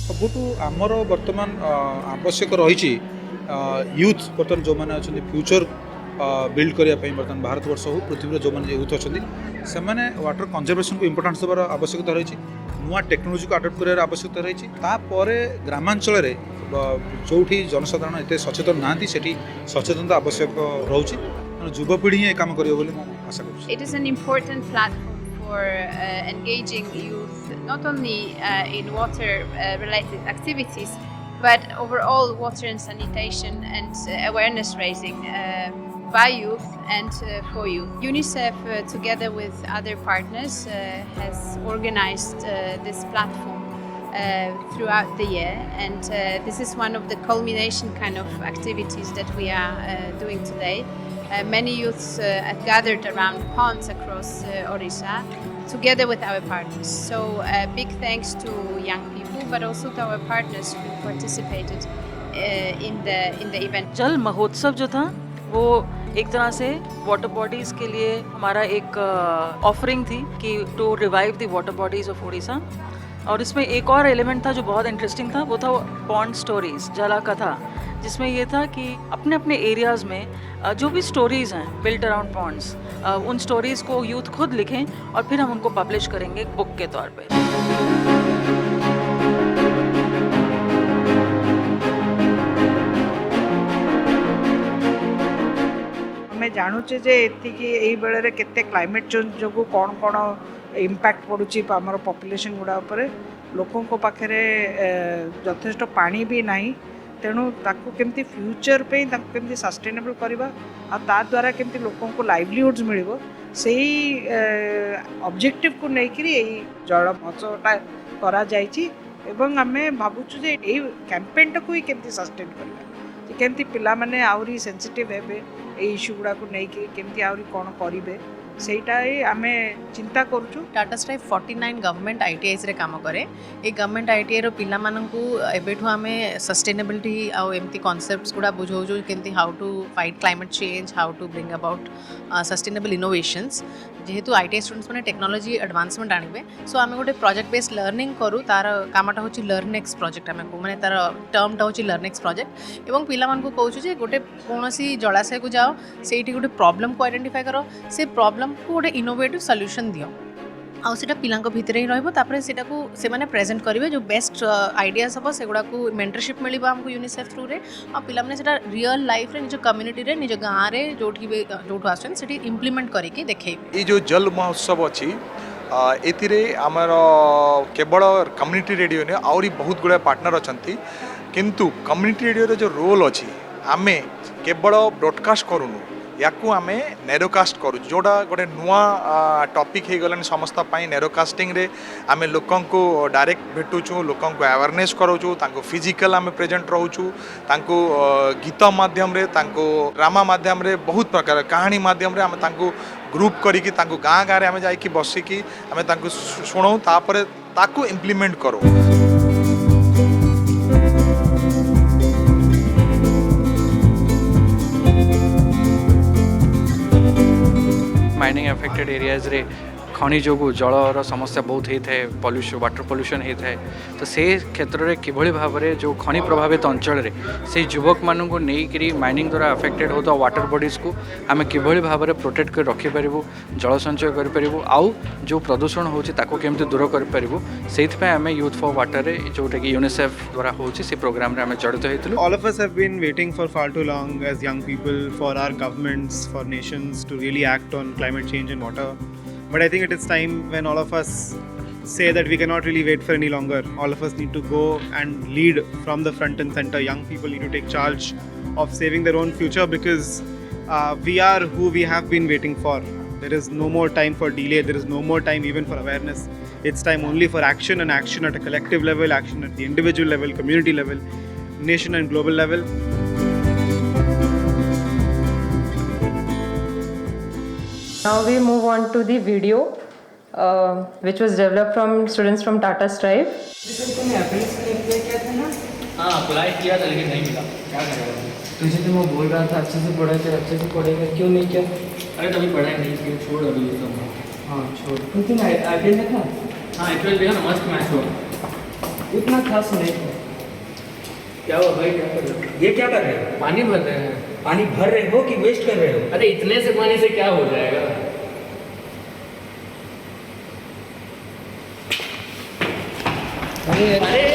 सबुठू आमर बर्तमान आवश्यक रही यूथ बर्तमान जो मैंने अच्छा फ्यूचर बिल्ड करने बर्तमान भारत वर्ष हो पृथ्वी जो मैंने यूथ अच्छा से मैंने वाटर कंजर्वेशन को इंपोर्टेंस देवार आवश्यकता रही नुआ टेक्नोलोजी को अडप्ट कर आवश्यकता रही ग्रामांचल जो जनसाधारण एत सचेतन ना सचेतनता आवश्यक रोचे युवपीढ़ी ही काम कर आशा कर It is an important platform for engaging youth not only in water related activities but overall water and sanitation and awareness raising by youth and for youth. UNICEF together with other partners has organized this platform throughout the year, and this is one of the culmination kind of activities that we are doing today. Many youths have gathered around ponds across Orissa together with our partners. So big thanks to young people but also to our partners who participated in the event. जल महोत्सव जो था वो एक तरह से water bodies के लिए हमारा एक ऑफरिंग थी कि to revive the water bodies of Orissa. और इसमें एक और एलिमेंट था जो बहुत इंटरेस्टिंग था, वो था पॉन्ड स्टोरीज, जला कथा, जिसमें ये था कि अपने अपने एरियाज़ में जो भी स्टोरीज़ हैं बिल्ट अराउंड पॉन्ड्स, उन स्टोरीज़ को यूथ खुद लिखें और फिर हम उनको पब्लिश करेंगे बुक के तौर पे। आमे जानुचे जे एतिकी एई बेले केते क्लाइमेट चेंज जोगु कोन कोन इम्पैक्ट पड़ुची आमर पॉपुलेशन गुड़ा उपरे लोकों को पाखरे यथेष्ट पानी भी नहीं, तेणु ताकू केमती फ्यूचर पे ताकू केमती सस्टेनेबल करवा आ ता द्वारा केमती लोकों को लाइवलीहुड्स मिलिबो सेही ऑब्जेक्टिव को लेकर यही जल महोत्सवटा करा जायछि एवं आमे भाबुछु जे एई कैंपेन को ही केमती सस्टेन करबा केमती पिला माने आउरी सेंसिटिव हेबे ए इश्यू गुड़ा को लेकर केमती आउरी कोन करिवे सेटा आमे चिंता करूँ। टाटा स्ट्राइव 49 गवर्नमेंट आईटीआईस रे काम करे। ए गवर्नमेंट आईटीआई रो पिला माननकू एबेठू आमे सस्टेनेबिलिटी आ एमती कांसेप्ट्स गुडा बुझो जो केमती how to fight climate change, how to bring about sustainable innovations. जेहेतु आईटीआई स्टूडेंट्स मैंने टेक्नोलॉजी एडवांसमेंट आनिबे, सो आमे गोटे प्रोजेक्ट बेस्ड लर्निंग करू। तार कामटा होची लर्नेक्स प्रोजेक्ट, आमे को माने तार टर्मटा होची लर्नेक्स प्रोजेक्ट। एवं पिला मानकू कहूछु जे गोटे कोनोसी जलाशय को जाओ, सेठी गोटे प्रॉब्लम को आइडेंटिफाई करो, से प्रॉब्लम को गोटे इनोवेटिव सॉल्यूशन दियो आउ सेटा पिलांको भितर ही रहबो। तापरे सेटा को से माने प्रेजेंट करिवे जो बेस्ट आइडियाज हबो सेगुडा को मेंटरशिप मिलिबो हमको यूनिसेफ थ्रू रे। आ पिला माने सेटा रियल लाइफ रे निज कम्युनिटी रे निज गां रे जोठू आछन सेठी इंप्लीमेंट करिके देखैबे। ये जो जल महोत्सव अच्छी एतिरे आमर केवल कम्युनिटी रेडियो ने आउरी बहुत गुड़ा पार्टनर अच्छा, किंतु कम्युनिटी रेडियो रे जो रोल अच्छी आमे केवल ब्रॉडकास्ट करूनु याकू आमे नेरोकास्ट करूँ, जोड़ा गोटे नुआ टॉपिक हो गलानी समस्त नेरोकास्टिंग रे आमे लोकों को डायरेक्ट भेटुचु, लोकों को अवेयरनेस कराऊँ, तांको फिजिकल आमे प्रेजेंट रहूँ, तांको गीत माध्यम रे, तांको ड्रामा माध्यम रे, बहुत प्रकार कहानी माध्यम रे आमे तांको ग्रुप करिकी तांको गाँ गाँ रे आमे जाइकी बसिकी आमे तांको सुनाऊँ, तापरे ताकू इम्प्लीमेंट करूँ। माइनिंग अफेक्टेड एरियाज रे खनि जोगु जलर समस्या बहुत होता है, पॉल्यूशन वाटर पॉल्यूशन होता है। तो से क्षेत्र में किभली भाव में जो खनि प्रभावित अंचल रे से युवक मानू को नहीं माइनिंग द्वारा अफेक्टेड होता वाटर बॉडीज को आम किभली भाव में प्रोटेक्ट कर रखिपारू, जल संचय करूँ, आउ जो प्रदूषण होती केमती दूर करूँ, से आम यूथ फॉर वाटर जोटा कि यूनिसेफ द्वारा होची से प्रोग्राम रे आम जड़ित होइतलु। All of us have been waiting for far too long as young people for our governments, for nations to really act on climate change and water. But I think it is time when all of us say that we cannot really wait for any longer. All of us need to go and lead from the front and center. Young people need to take charge of saving their own future because we are who we have been waiting for. There is no more time for delay. There is no more time even for awareness. It's time only for action, and action at a collective level, action at the individual level, community level, nation and global level. Now we move on to the video which was developed from students from Tata Strive. हाँ apply किया था लेकिन नहीं मिला, क्या करेगा? तुझे तो मैं बोल रहा था अच्छे से पढ़ेगा, क्यों नहीं किया? अरे कभी पढ़ाई नहीं की, छोड़ अभी ये सब। हाँ छोड़। कुछ दिन आईपीएल देखा? हाँ आईपीएल देखा ना, मस्त मैच हुआ। उतना खास नहीं था। क्या हुआ भाई, क्या कर रहे हो? ये क्या कर रहे हो? पानी भर रहे हैं। पानी भर रहे हो कि वेस्ट कर रहे हो? अरे इतने से पानी से क्या हो जाएगा? अरे अरे